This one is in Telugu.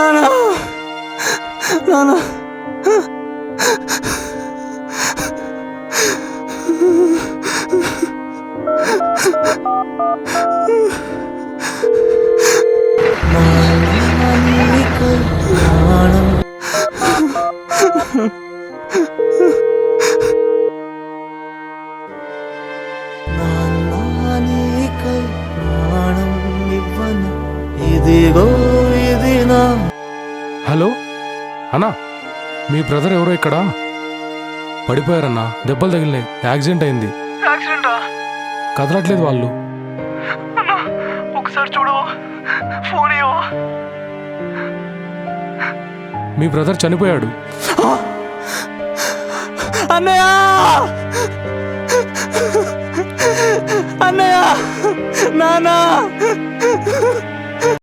నానా నానా ఇదిగో ఇది నా. హలో అన్నా, మీ బ్రదర్ ఎవరో ఇక్కడ పడిపోయారన్నా, దెబ్బలు తగిలినాయి, యాక్సిడెంట్ అయింది. యాక్సిడెంటా? కదలట్లేదు వాళ్ళు. అన్నా ఒకసారి చూడవా, ఫోన్ ఇవ్వవా? మీ బ్రదర్ చనిపోయాడు. అన్నయ్య అన్నయ్య నానా